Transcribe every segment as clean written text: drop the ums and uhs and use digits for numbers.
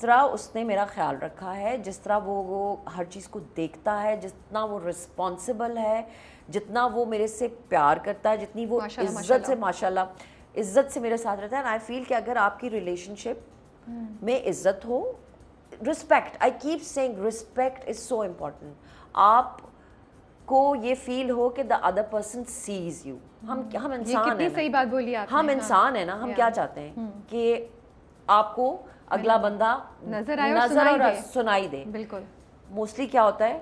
طرح اس نے میرا خیال رکھا ہے, جس طرح وہ ہر چیز کو دیکھتا ہے, جتنا وہ رسپانسبل ہے, جتنا وہ میرے سے پیار کرتا ہے, جتنی وہ عزت سے ماشاءاللہ عزت سے میرے ساتھ رہتا ہے. اینڈ آئی فیل کہ اگر آپ کی ریلیشن شپ میں عزت ہو, respect, I keep saying respect is so important. آپ کو یہ فیل ہو کہ the other person sees you. ہم انسان ہیں, صحیح بات بولی آپ, ہم انسان ہیں نا, ہم کیا چاہتے ہیں کہ آپ کو اگلا بندہ نظر اور سنائی دے. بالکل. موسٹلی کیا ہوتا ہے,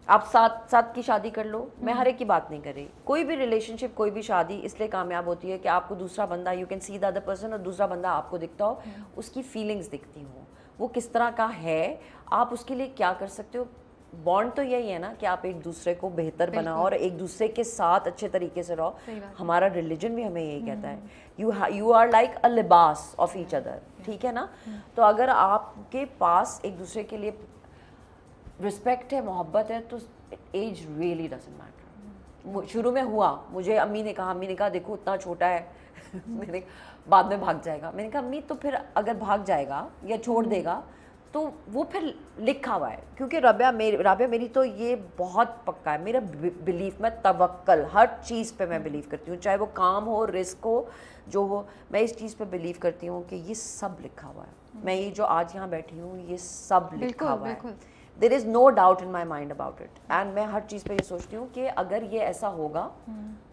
آپ ساتھ کی شادی کر لو, میں ہر ایک کی بات نہیں کر رہی, کوئی بھی ریلیشن شپ, کوئی بھی شادی اس لیے کامیاب ہوتی ہے کہ آپ کو دوسرا بندہ, you can see the other person, اور دوسرا بندہ آپ کو دکھتا ہو, اس کی فیلنگز دکھتی ہوں, وہ کس طرح کا ہے, آپ اس کے لیے کیا کر سکتے ہو. بانڈ تو یہی ہے نا کہ آپ ایک دوسرے کو بہتر بناؤ اور ایک دوسرے کے ساتھ اچھے طریقے سے رہو. ہمارا ریلیجن بھی ہمیں یہی کہتا ہے, یو آر لائک اے لباس آف ایچ ادر, ٹھیک ہے نا. تو اگر آپ کے پاس ایک دوسرے کے لیے رسپیکٹ ہے, محبت ہے, تو ایج ریئلی ڈزنٹ میٹر. شروع میں ہوا, مجھے امی نے کہا دیکھو اتنا چھوٹا ہے, میں نے بعد میں بھاگ جائے گا. میں نے کہا امی تو پھر اگر بھاگ جائے گا یا چھوڑ دے گا تو وہ پھر لکھا ہوا ہے, کیونکہ رابعہ میری تو یہ بہت پکا ہے, میرا بلیف, میں توکل ہر چیز پہ میں بلیو کرتی ہوں, چاہے وہ کام ہو, رزق ہو, جو ہو, میں اس چیز پہ بلیو کرتی ہوں کہ یہ سب لکھا ہوا ہے. میں یہ جو آج یہاں بیٹھی ہوں یہ سب لکھا ہوا ہے. There is no doubt in my mind about it. And میں ہر چیز پہ یہ سوچتی ہوں کہ اگر یہ ایسا ہوگا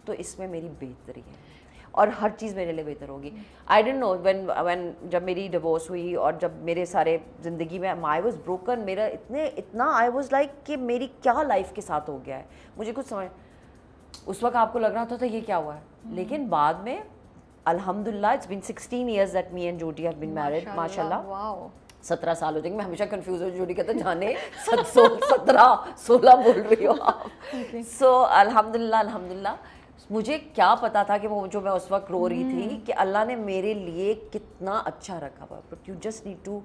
تو اس میں میری بہتری ہے اور ہر چیز میرے لیے بہتر ہوگی. آئی ڈونٹ نو وین جب میری ڈیورس ہوئی اور جب میرے سارے زندگی میں آئی واز بروکن, میرا اتنا آئی واز لائک کہ میری کیا لائف کے ساتھ ہو گیا ہے, مجھے کچھ سمجھ. اس وقت آپ کو لگ رہا تھا یہ کیا ہوا ہے, لیکن بعد میں الحمد للہ it's been 16 years that me and Jyoti have been married, ماشاء اللہ. 17 سال ہو جائیں گے, میں ہمیشہ کنفیوز ہوں, جوڈی کہتا جانے 17-16 بول رہی ہو آپ. سو الحمد للہ مجھے کیا پتا تھا کہ وہ جو میں اس وقت رو رہی تھی کہ اللہ نے میرے لیے کتنا اچھا رکھا ہوا. But you just need to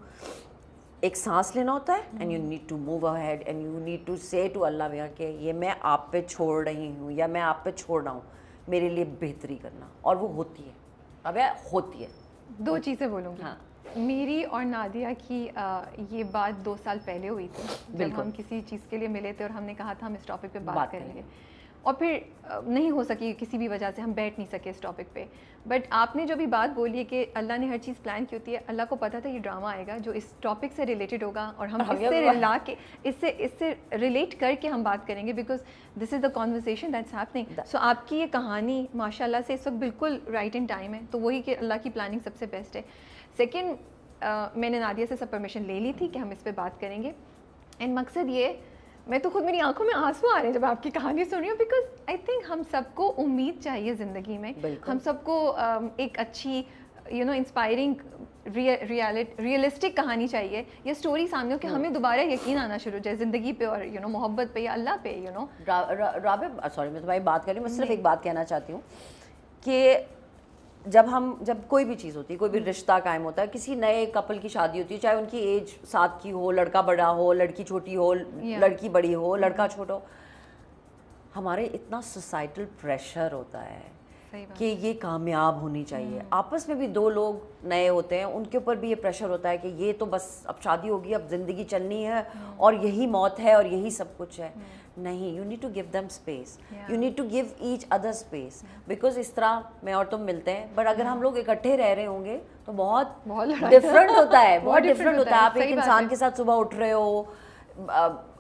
ایک سانس لینا ہوتا ہے, and you need to move ahead, and you need to say to اللہ میاں کہ یہ میں آپ پہ چھوڑ رہی ہوں یا میں آپ پہ چھوڑ رہا ہوں, میرے لیے بہتری کرنا. اور وہ ہوتی ہے, اب ہوتی ہے. 2 چیزیں بولوں گی. میری اور نادیہ کی یہ بات 2 سال پہلے ہوئی تھی, جب ہم کسی چیز کے لیے ملے تھے اور ہم نے کہا تھا ہم اس ٹاپک پہ بات کریں گے, اور پھر نہیں ہو سکی, کسی بھی وجہ سے ہم بیٹھ نہیں سکے اس ٹاپک پہ. بٹ آپ نے جو بھی بات بولی ہے کہ اللہ نے ہر چیز پلان کی ہوتی ہے, اللہ کو پتا تھا یہ ڈرامہ آئے گا جو اس ٹاپک سے ریلیٹڈ ہوگا, اور ہم اس سے ریلیٹ کر کے ہم بات کریں گے, because this is the conversation that's happening. So آپ کی یہ کہانی ماشاء اللہ سے اس وقت بالکل رائٹ ان ٹائم ہے, تو وہی کہ اللہ کی پلاننگ سب سے بیسٹ ہے. سیکنڈ, میں نے نادیہ سے سب پرمیشن لے لی تھی کہ ہم اس پہ بات کریں گے, اینڈ مقصد یہ, میں تو خود میری آنکھوں میں آنسو آ رہے ہیں جب آپ کی کہانی سن رہی ہوں, بیکاز آئی تھنک ہم سب کو امید چاہیے زندگی میں, ہم سب کو ایک اچھی انسپائرنگ ریئلسٹک کہانی چاہیے, یہ اسٹوری سامنے ہو کہ ہمیں دوبارہ یقین آنا شروع ہو جائے زندگی پہ اور محبت پہ یا اللہ پہ. رابعہ سوری میں تمہاری بات کر رہی ہوں, میں صرف ایک بات کہنا چاہتی ہوں کہ جب کوئی بھی چیز ہوتی ہے, کوئی بھی رشتہ قائم ہوتا ہے, کسی نئے کپل کی شادی ہوتی ہے, چاہے ان کی ایج 7 کی ہو, لڑکا بڑا ہو, لڑکی چھوٹی ہو, لڑکی بڑی ہو, لڑکا چھوٹا ہو, ہمارے اتنا سوسائٹل پریشر ہوتا ہے کہ یہ کامیاب ہونی چاہیے. آپس میں بھی 2 لوگ نئے ہوتے ہیں, ان کے اوپر بھی یہ پریشر ہوتا ہے کہ یہ تو بس اب شادی ہوگی, اب زندگی چلنی ہے اور یہی موت ہے اور یہی سب کچھ ہے. نہیں, you need to give them space, you need to give each other space, because اس طرح میں اور تم ملتے ہیں, بٹ اگر ہم لوگ اکٹھے رہ رہے ہوں گے تو بہت ڈفرینٹ ہوتا ہے, بہت ڈفرینٹ ہوتا ہے. آپ ایک انسان کے ساتھ صبح اٹھ رہے ہو,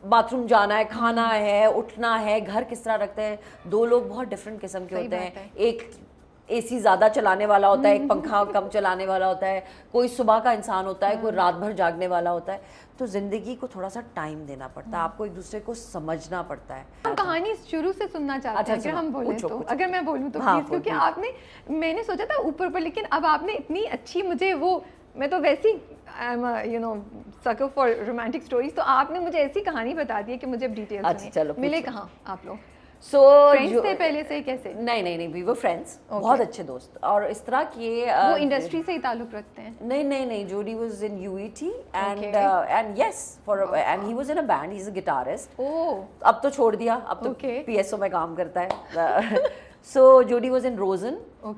باتھ روم جانا ہے, کھانا ہے, اٹھنا ہے, گھر کس طرح رکھتے ہیں, 2 لوگ بہت ڈفرینٹ قسم کے ہوتے ہیں. ایک اے سی زیادہ چلانے والا ہوتا ہے, ایک پنکھا کم چلانے والا ہوتا ہے, کوئی صبح کا انسان ہوتا ہے, کوئی رات بھر جاگنے والا ہوتا ہے. تو زندگی کو تھوڑا سا ٹائم دینا پڑتا ہے, آپ کو ایک دوسرے کو سمجھنا پڑتا ہے. ہم کہانی شروع سے سننا چاہتے ہیں, اگر ہم بولیں تو, اگر میں بولوں تو پلیز, کیونکہ آپ نے, میں نے سوچا تھا اوپر, لیکن اب آپ نے اتنی اچھی مجھے میں تو ویسی سکر فار رومانٹک اسٹوریز, تو آپ نے مجھے ایسی کہانی بتا دی ہے کہ مجھے اب ڈیٹیلز ملے کہاں آپ لوگ. سو فرینڈس تھے پہلے سے کیسے؟ نہیں, وی ور فرینڈس, بہت اچھے دوست, اور اس طرح کہ وہ انڈسٹری سے ہی تعلق رکھتے ہیں. نہیں, Judy was in UET and yes and he was in a band, he's a guitarist. اب تو چھوڑ دیا, اب تو PSO میں کام کرتا ہے. So Jody was in Rosen,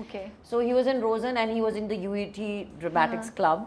Okay. So he was in Rosen and he was in the UET Dramatics Club.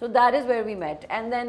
So that is where we met, and then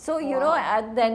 So you know, and then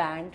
band.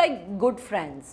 like good friends.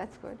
That's good.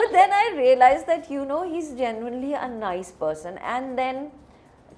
But then I realized that you know he's genuinely a nice person. And then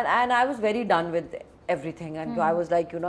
and I was very done with everything, and I was like, you know,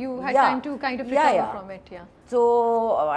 you had time to kind of recover from it, yeah. So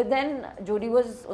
But then Jody was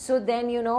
So then you know,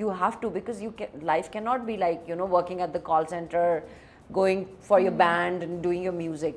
you have to, because life cannot be like, you know, working at the call center, going for your band and doing your music.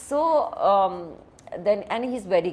So then and he's very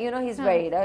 you know he's very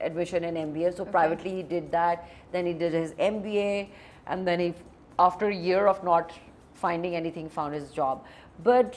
admission in MBA. So privately he did that. Then he did his MBA, and then he after a year of not finding anything found his job. But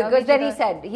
because then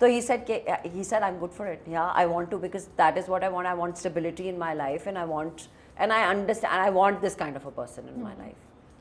So he said I'm good for it. Yeah, I want to, because that is what I want. I want stability in my life, and I understand, and I want this kind of a person in my life.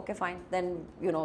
okay fine. Then you know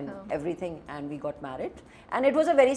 and everything, and we got married. And it was a very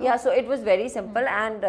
Yeah, so it was very simple, and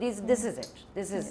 this is it. This is,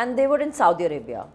and they were in Saudi Arabia.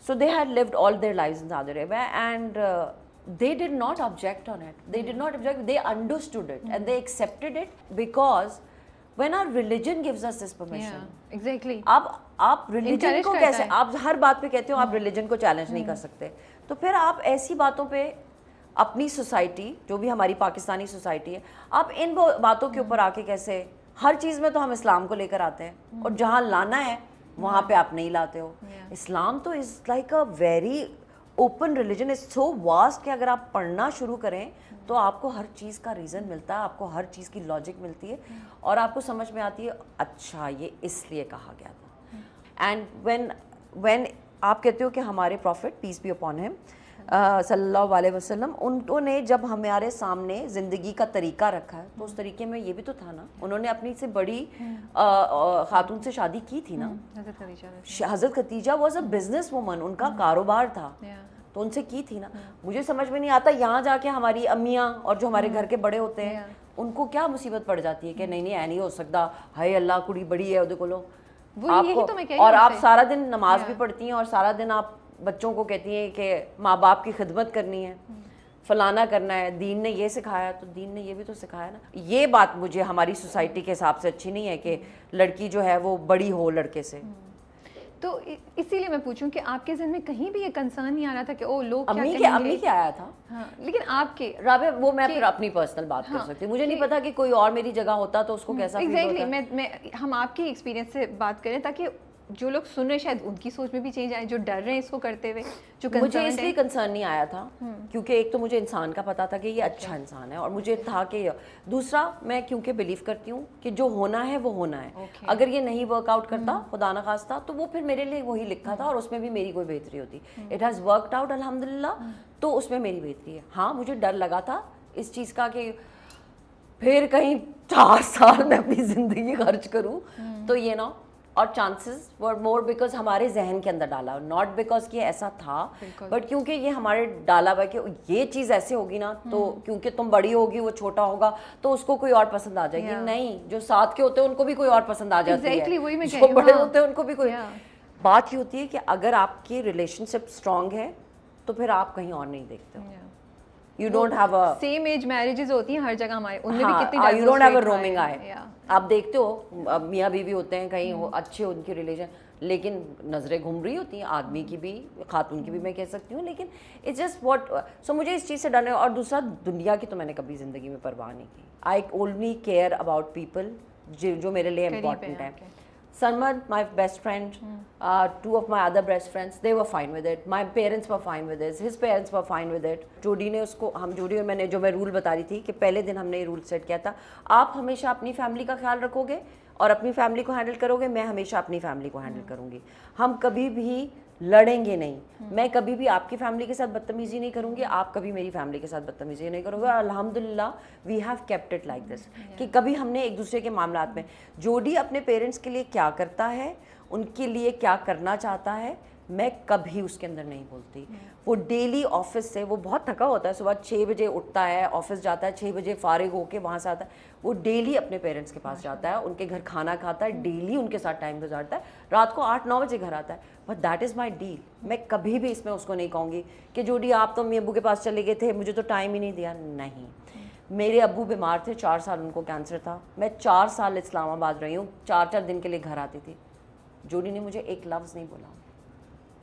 So they had lived all their lives in Saudi Arabia, and they did not object on it. They did not object. They understood it and they accepted it, because when our religion gives us this permission. Yeah, exactly. آپ religion کو کیسے, آپ ہر بات پہ کہتے ہو آپ religion کو challenge نہیں کر سکتے, تو پھر آپ ایسی باتوں پہ اپنی سوسائٹی جو بھی ہماری پاکستانی سوسائٹی ہے, آپ ان باتوں کے اوپر آ کے کیسے, ہر چیز میں تو ہم اسلام کو لے کر آتے ہیں اور جہاں لانا ہے وہاں پہ آپ نہیں لاتے ہو. اسلام تو is like a very open religion, is so vast کہ اگر آپ پڑھنا شروع کریں تو آپ کو ہر چیز کا ریزن ملتا ہے, آپ کو ہر چیز کی لاجک ملتی ہے اور آپ کو سمجھ میں آتی ہے اچھا یہ اس لیے کہا گیا تھا. اینڈ وین آپ کہتے ہو کہ ہمارے profit piece be upon him صلی اللہ علیہ وسلم, انہوں نے جب ہمارے سامنے زندگی کا طریقہ رکھا ہے تو اس طریقے میں یہ بھی تو تھا نا, انہوں نے اپنی سے بڑی خاتون سے شادی کی تھی نا. Hazrat Khadija was a businesswoman, ان کا کاروبار تھا تو ان سے کی تھی نا. مجھے سمجھ میں نہیں آتا یہاں جا کے ہماری امیاں اور جو ہمارے گھر کے بڑے ہوتے ہیں ان کو کیا مصیبت پڑ جاتی ہے کہ نہیں نہیں نہیں ہو سکتا, ہائے اللہ کڑی بڑی ہے وہ دیکھو لو آپ کو, اور آپ سارا دن نماز بھی پڑھتی ہیں اور سارا دن آپ بچوں کو کہتی ہیں کہ ماں باپ کی خدمت کرنی ہے, فلانا کرنا ہے, دین نے یہ سکھایا تو دین نے یہ بھی تو سکھایا نا. یہ بات مجھے ہماری سوسائٹی کے حساب سے اچھی نہیں ہے کہ لڑکی جو ہے وہ بڑی ہو لڑکے سے. تو اسی لیے میں پوچھوں کہ آپ کے ذہن میں کہیں بھی یہ کنسرن نہیں آ رہا تھا کہ او لوگ امی کے آیا تھا؟ ہاں لیکن آپ کے رابع وہ میں پھر اپنی پرسنل بات کر سکتی ہوں, مجھے نہیں پتا کہ کوئی اور میری جگہ ہوتا تو اس کو کیسا فیل ہوتا. میں ہم آپ کی ایکسپیرینس سے بات کریں تاکہ جو لوگ سن رہے ہیں شاید ان کی سوچ میں بھی چینج آئے, جو ڈر رہے ہیں اس کو کرتے ہوئے. جو مجھے اس لیے کنسرن نہیں آیا تھا کیونکہ ایک تو مجھے انسان کا پتا تھا کہ یہ اچھا انسان ہے, اور مجھے تھا کہ دوسرا میں کیونکہ بلیو کرتی ہوں کہ جو ہونا ہے وہ ہونا ہے, اگر یہ نہیں ورک آؤٹ کرتا خدا نخواستہ تو وہ پھر میرے لیے وہی لکھا تھا اور اس میں بھی میری کوئی بہتری ہوتی. اٹ ہیز ورکڈ آؤٹ الحمدللہ, تو اس میں میری بہتری ہے. ہاں مجھے ڈر لگا تھا اس چیز کا کہ پھر کہیں 4 سال میں اپنی زندگی خرچ کروں تو یہ نا, اور چانسز ور مور بیکاز ہمارے ذہن کے اندر ڈالا, ناٹ بیکاز کہ ایسا تھا بٹ کیونکہ یہ ہمارے ڈالا ہوا کہ یہ چیز ایسے ہوگی نا تو کیونکہ تم بڑی ہوگی وہ چھوٹا ہوگا تو اس کو کوئی اور پسند آ جائے گی. نہیں, جو ساتھ کے ہوتے ہیں ان کو بھی کوئی اور پسند آ جاتی ہے, جو بڑے ہوتے ہیں ان کو بھی کوئی. بات یہ ہوتی ہے کہ اگر آپ کی ریلیشن شپ اسٹرانگ ہے تو پھر آپ کہیں اور نہیں دیکھتے ہو. You don't have a same age marriages ہوتی ہیں ہر جگہ ہمارے, ان میں بھی کتنی you don't have a roaming eye. آپ دیکھتے ہو میاں بیوی ہوتے ہیں کہیں اچھے ان کی ریلیشن, لیکن نظریں گھوم رہی ہوتی ہیں آدمی کی بھی خاتون کی بھی میں کہہ سکتی ہوں, لیکن اٹس جسٹ واٹ. سو مجھے اس چیز سے ڈرنا ہے. اور دوسرا دنیا کی تو میں نے کبھی زندگی میں پرواہ نہیں کی. I only care about people جو میرے لیے امپورٹنٹ ہیں. Sarmad, my best friend, 2 of my other best friends, they were fine with it. My parents were fine with it. His parents were fine with it. Judy نے اس کو, Jodie اور میں نے جو میں رول بتا رہی تھی کہ پہلے دن ہم نے یہ رول سیٹ کیا تھا, آپ ہمیشہ اپنی فیملی کا خیال رکھو گے اور اپنی فیملی کو ہینڈل کرو گے, میں ہمیشہ اپنی فیملی کو ہینڈل کروں گی. ہم کبھی بھی لڑیں گے نہیں, میں کبھی بھی آپ کی فیملی کے ساتھ بدتمیزی نہیں کروں گی, آپ کبھی میری فیملی کے ساتھ بدتمیزی نہیں کرو گے. الحمدللہ we have kept it like this کہ کبھی ہم نے ایک دوسرے کے معاملات میں, جوڈی اپنے پیرنٹس کے لیے کیا کرتا ہے, ان کے لیے کیا کرنا چاہتا ہے, میں کبھی اس کے اندر نہیں بولتی. وہ ڈیلی آفس سے, وہ بہت تھکا ہوتا ہے, صبح 6 بجے اٹھتا ہے, آفس جاتا ہے, 6 بجے فارغ ہو کے وہاں سے آتا ہے, وہ ڈیلی اپنے پیرنٹس کے پاس جاتا ہے, ان کے گھر کھانا کھاتا ہے, ڈیلی ان کے ساتھ ٹائم گزارتا ہے, رات کو 8-9 بجے گھر آتا ہے. But that is my deal. میں کبھی بھی اس میں اس کو نہیں کہوں گی کہ جوڈی آپ تو امی ابو کے پاس چلے گئے تھے, مجھے تو ٹائم ہی نہیں دیا. نہیں, میرے ابو بیمار تھے, 4 سال ان کو کینسر تھا, میں 4 سال اسلام آباد رہی ہوں, 4 دن کے لیے گھر آتی تھی. جوڈی نے مجھے ایک لفظ نہیں بولا.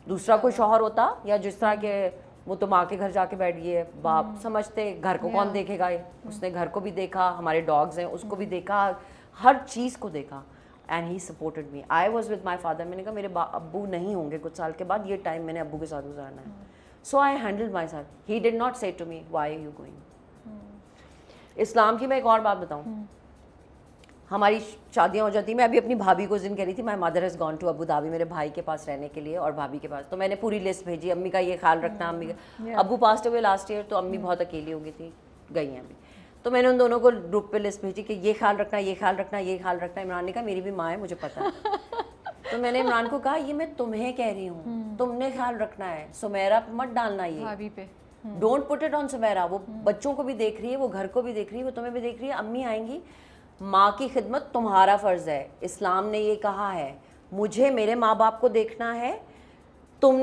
دوسرا کوئی شوہر ہوتا یا جس طرح کے وہ تو ماں کے گھر جا کے بیٹھ گئے, باپ سمجھتے گھر کو کون دیکھے گا, اس نے گھر کو بھی دیکھا, ہمارے ڈاگز ہیں اس کو بھی دیکھا, ہر چیز کو دیکھا. And he supported me. I was with my father. میں نے کہا میرے ابو نہیں ہوں گے کچھ سال کے بعد, یہ ٹائم میں نے ابو کے ساتھ گزارنا ہے. So I handle myself. He did not say to me why are you going. Islam کی میں ایک اور بات بتاؤں, ہماری شادیاں ہو جاتی, میں ابھی اپنی بھابھی کو دن کہہ رہی تھی, my mother has gone to Abu Dhabi, میرے بھائی کے پاس رہنے کے لیے اور بھابھی کے پاس. تو میں نے پوری لسٹ بھیجی, امی کا یہ خیال رکھنا, امی کا, ابو پاسڈ ہوئے لاسٹ ایئر تو امی بہت اکیلی ہو گئی تھی, گئی ہیں ابھی. تو میں نے ان دونوں کو گروپ پہ لسٹ بھیجی کہ یہ خیال رکھنا, یہ خیال رکھنا, یہ خیال رکھنا. عمران نے کہا میری بھی ماں ہے, مجھے پتا ہے. تو میں نے عمران کو کہا یہ میں تمہیں کہہ رہی ہوں, تم نے خیال رکھنا ہے, سمیرا مت ڈالنا, یہ don't put it on Sameera. وہ بچوں کو بھی دیکھ رہی ہے, وہ گھر کو بھی دیکھ رہی ہے, وہ تمہیں بھی دیکھ رہی ہے. امی آئیں گی, ماں کی خدمت تمہارا فرض ہے, اسلام نے یہ کہا ہے, مجھے میرے ماں باپ کو دیکھنا ہے, تم